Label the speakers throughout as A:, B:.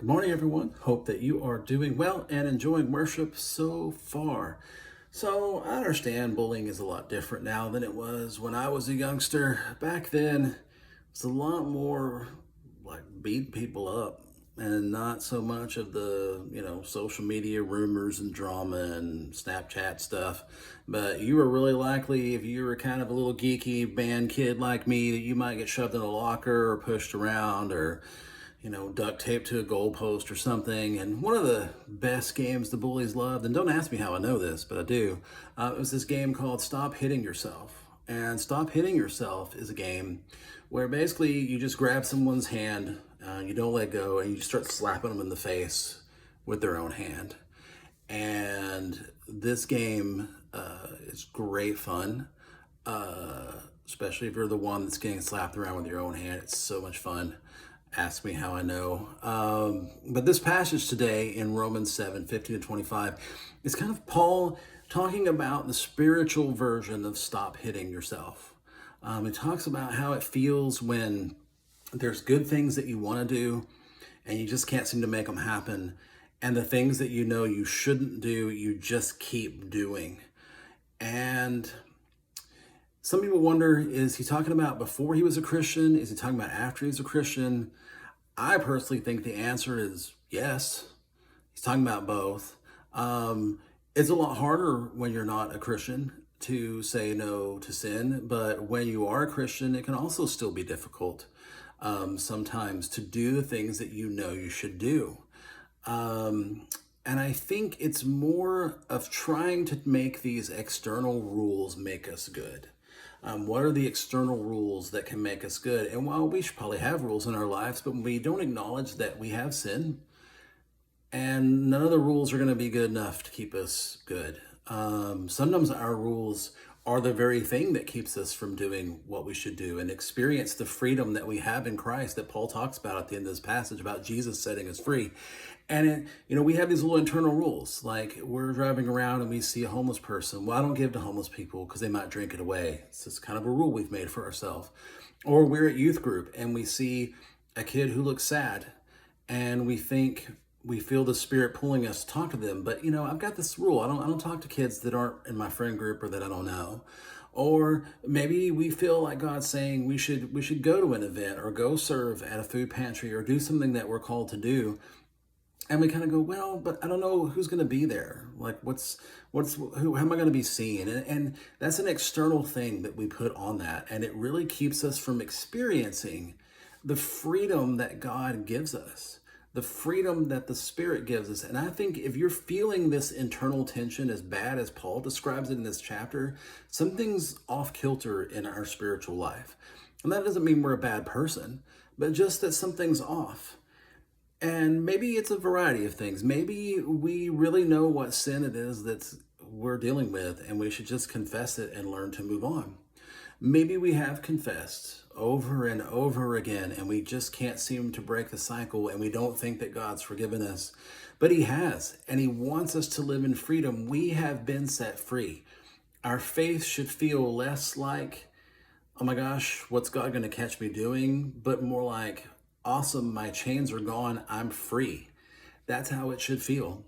A: Good morning, everyone. Hope that you are doing well and enjoying worship so far. So, I understand bullying is a lot different now than it was when I was a youngster. Back then, it was a lot more like beating people up and not so much of the, social media rumors and drama and Snapchat stuff. But you were really likely, if you were kind of a little geeky band kid like me, that you might get shoved in a locker or pushed around or duct taped to a goalpost or something. And one of the best games the bullies loved, and don't ask me how I know this, but I do, it was this game called Stop Hitting Yourself. And Stop Hitting Yourself is a game where basically you just grab someone's hand, you don't let go, and you start slapping them in the face with their own hand. And this game is great fun, especially if you're the one that's getting slapped around with your own hand. It's so much fun. Ask me how I know. But this passage today in Romans 7:15 to 25 is kind of Paul talking about the spiritual version of stop hitting yourself. He talks about how it feels when there's good things that you want to do and you just can't seem to make them happen. And the things that you know you shouldn't do, you just keep doing. And some people wonder, is he talking about before he was a Christian? Is he talking about after he's a Christian? I personally think the answer is yes. He's talking about both. It's a lot harder when you're not a Christian to say no to sin, but when you are a Christian, it can also still be difficult sometimes to do the things that you know you should do. And I think it's more of trying to make these external rules make us good. What are the external rules that can make us good? And while we should probably have rules in our lives, but we don't acknowledge that we have sin, and none of the rules are going to be good enough to keep us good. Sometimes our rules are the very thing that keeps us from doing what we should do and experience the freedom that we have in Christ that Paul talks about at the end of this passage about Jesus setting us free. And we have these little internal rules, like we're driving around and we see a homeless person. Well, I don't give to homeless people because they might drink it away. It's just kind of a rule we've made for ourselves. Or we're at youth group and we see a kid who looks sad and we feel the Spirit pulling us to talk to them. But I've got this rule. I don't talk to kids that aren't in my friend group or that I don't know. Or maybe we feel like God's saying we should go to an event or go serve at a food pantry or do something that we're called to do. And we kind of go, well, but I don't know who's going to be there. Like, how am I going to be seen? And that's an external thing that we put on that. And it really keeps us from experiencing the freedom that God gives us, the freedom that the Spirit gives us. And I think if you're feeling this internal tension as bad as Paul describes it in this chapter, something's off kilter in our spiritual life. And that doesn't mean we're a bad person, but just that something's off. And maybe it's a variety of things. Maybe we really know what sin it is that we're dealing with, and we should just confess it and learn to move on. Maybe we have confessed over and over again, and we just can't seem to break the cycle, and we don't think that God's forgiven us. But He has, and He wants us to live in freedom. We have been set free. Our faith should feel less like, oh my gosh, what's God going to catch me doing? But more like, awesome, my chains are gone, I'm free. That's how it should feel.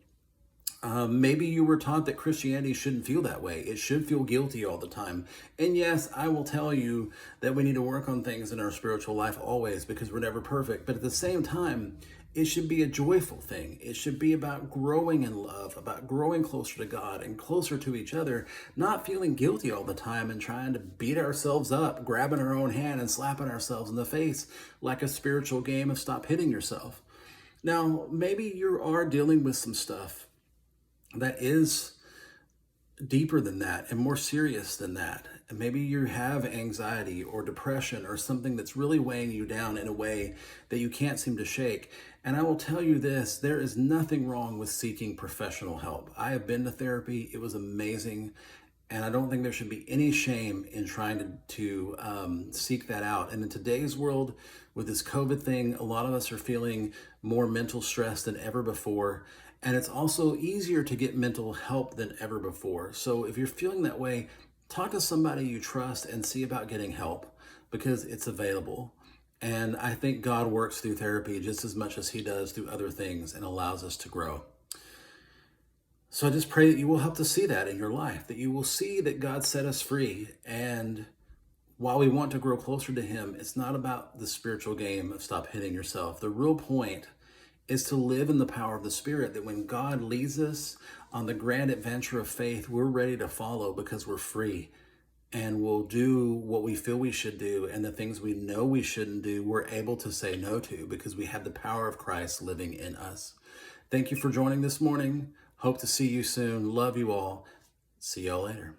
A: Maybe you were taught that Christianity shouldn't feel that way. It should feel guilty all the time. And yes, I will tell you that we need to work on things in our spiritual life always because we're never perfect. But at the same time, it should be a joyful thing. It should be about growing in love, about growing closer to God and closer to each other, not feeling guilty all the time and trying to beat ourselves up, grabbing our own hand and slapping ourselves in the face like a spiritual game of stop hitting yourself. Now, maybe you are dealing with some stuff that is deeper than that and more serious than that. And maybe you have anxiety or depression or something that's really weighing you down in a way that you can't seem to shake. And I will tell you this, there is nothing wrong with seeking professional help. I have been to therapy. It was amazing. And I don't think there should be any shame in trying to seek that out. And in today's world, with this COVID thing, a lot of us are feeling more mental stress than ever before. And it's also easier to get mental help than ever before. So if you're feeling that way, talk to somebody you trust and see about getting help because it's available. And I think God works through therapy just as much as he does through other things and allows us to grow. So I just pray that you will help to see that in your life, that you will see that God set us free. And while we want to grow closer to him, it's not about the spiritual game of stop hitting yourself. The real point is to live in the power of the Spirit, that when God leads us on the grand adventure of faith, we're ready to follow because we're free, and we'll do what we feel we should do, and the things we know we shouldn't do, we're able to say no to because we have the power of Christ living in us. Thank you for joining this morning. Hope to see you soon. Love you all. See y'all later.